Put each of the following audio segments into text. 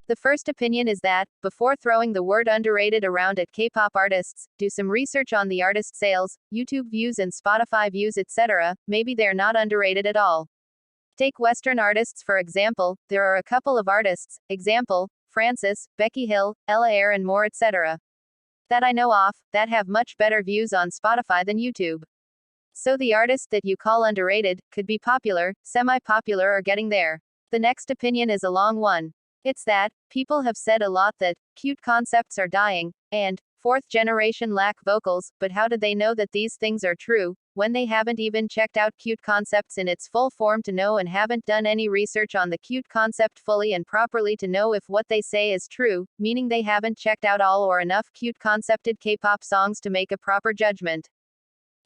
The first opinion is that, before throwing the word underrated around at K-pop artists, do some research on the artist sales, YouTube views and Spotify views etc., maybe they're not underrated at all. Take Western artists for example, there are a couple of artists, example, Francis, Becky Hill, Ella Eyre and more etc. that I know of, that have much better views on Spotify than YouTube. So the artist that you call underrated, could be popular, semi-popular or getting there. The next opinion is a long one. It's that, people have said a lot that, cute concepts are dying, and, fourth generation lack vocals, but how do they know that these things are true, when they haven't even checked out cute concepts in its full form to know and haven't done any research on the cute concept fully and properly to know if what they say is true, meaning they haven't checked out all or enough cute concepted K-pop songs to make a proper judgment.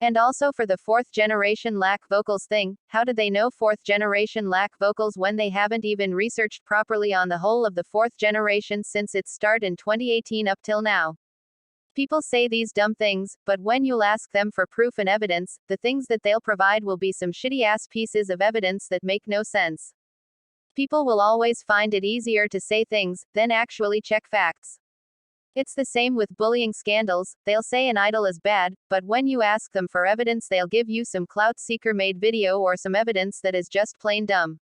And also for the fourth generation lack vocals thing, how do they know fourth generation lack vocals when they haven't even researched properly on the whole of the fourth generation since its start in 2018 up till now? People say these dumb things, but when you'll ask them for proof and evidence, the things that they'll provide will be some shitty ass pieces of evidence that make no sense. People will always find it easier to say things than actually check facts. It's the same with bullying scandals, they'll say an idol is bad, but when you ask them for evidence they'll give you some clout seeker made video or some evidence that is just plain dumb.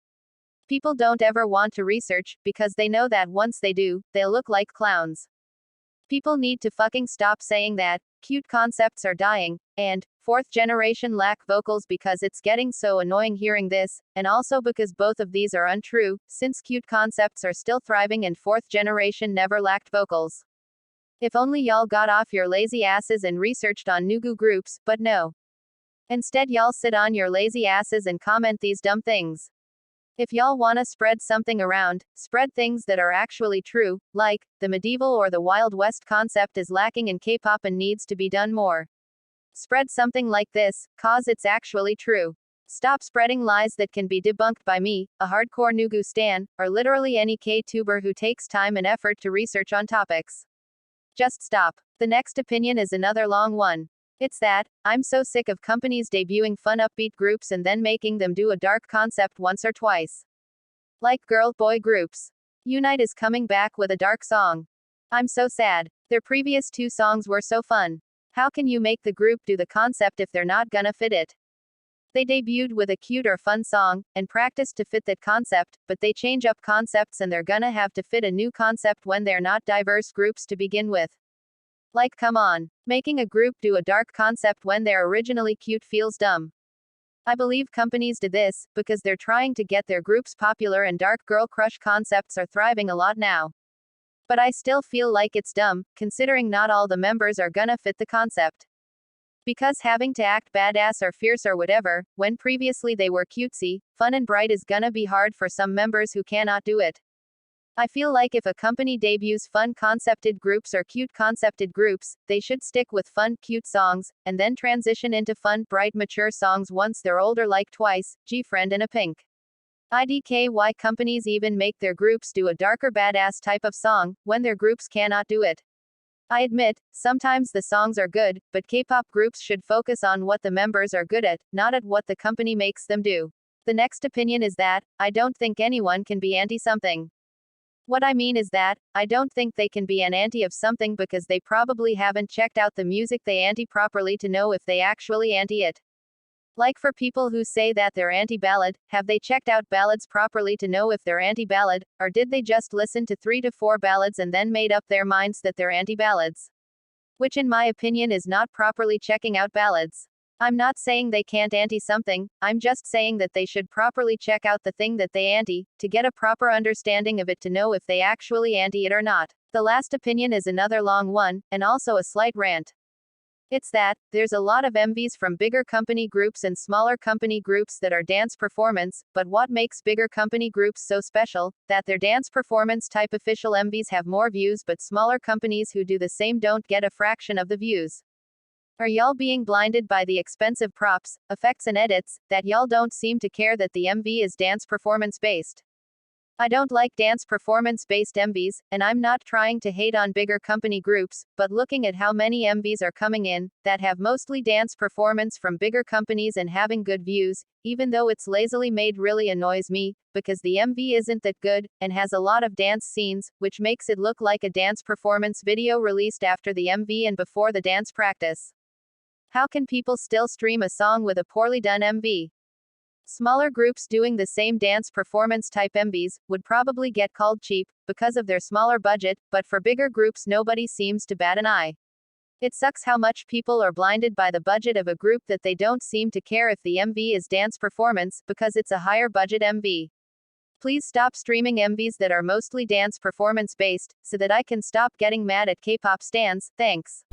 People don't ever want to research, because they know that once they do, they'll look like clowns. People need to fucking stop saying that, cute concepts are dying, and, fourth generation lack vocals because it's getting so annoying hearing this, and also because both of these are untrue, since cute concepts are still thriving and fourth generation never lacked vocals. If only y'all got off your lazy asses and researched on Nugu groups, but no. Instead y'all sit on your lazy asses and comment these dumb things. If y'all wanna spread something around, spread things that are actually true, like, the medieval or the Wild West concept is lacking in K-pop and needs to be done more. Spread something like this, cause it's actually true. Stop spreading lies that can be debunked by me, a hardcore Nugu stan, or literally any K-tuber who takes time and effort to research on topics. Just stop. The next opinion is another long one. It's that, I'm so sick of companies debuting fun upbeat groups and then making them do a dark concept once or twice. Like girl-boy groups. Unite is coming back with a dark song. I'm so sad. Their previous two songs were so fun. How can you make the group do the concept if they're not gonna fit it? They debuted with a cute or fun song, and practiced to fit that concept, but they change up concepts and they're gonna have to fit a new concept when they're not diverse groups to begin with. Like come on. Making a group do a dark concept when they're originally cute feels dumb. I believe companies do this, because they're trying to get their groups popular and dark girl crush concepts are thriving a lot now. But I still feel like it's dumb, considering not all the members are gonna fit the concept. Because having to act badass or fierce or whatever, when previously they were cutesy, fun and bright is gonna be hard for some members who cannot do it. I feel like if a company debuts fun concepted groups or cute concepted groups, they should stick with fun, cute songs, and then transition into fun, bright, mature songs once they're older like Twice, G-Friend and a Pink. IDK why companies even make their groups do a darker badass type of song, when their groups cannot do it. I admit, sometimes the songs are good, but K-pop groups should focus on what the members are good at, not at what the company makes them do. The next opinion is that, I don't think anyone can be anti-something. What I mean is that, I don't think they can be an anti of something because they probably haven't checked out the music they anti properly to know if they actually anti it. Like for people who say that they're anti-ballad, have they checked out ballads properly to know if they're anti-ballad, or did they just listen to 3 to 4 ballads and then made up their minds that they're anti-ballads? Which in my opinion is not properly checking out ballads. I'm not saying they can't anti something, I'm just saying that they should properly check out the thing that they anti, to get a proper understanding of it to know if they actually anti it or not. The last opinion is another long one, and also a slight rant. It's that, there's a lot of MVs from bigger company groups and smaller company groups that are dance performance, but what makes bigger company groups so special, that their dance performance type official MVs have more views but smaller companies who do the same don't get a fraction of the views. Are y'all being blinded by the expensive props, effects and edits, that y'all don't seem to care that the MV is dance performance based? I don't like dance performance-based MVs, and I'm not trying to hate on bigger company groups, but looking at how many MVs are coming in, that have mostly dance performance from bigger companies and having good views, even though it's lazily made really annoys me, because the MV isn't that good, and has a lot of dance scenes, which makes it look like a dance performance video released after the MV and before the dance practice. How can people still stream a song with a poorly done MV? Smaller groups doing the same dance performance type MVs would probably get called cheap because of their smaller budget, but for bigger groups nobody seems to bat an eye. It sucks how much people are blinded by the budget of a group that they don't seem to care if the MV is dance performance because it's a higher budget MV. Please stop streaming MVs that are mostly dance performance based so that I can stop getting mad at K-pop stans. Thanks.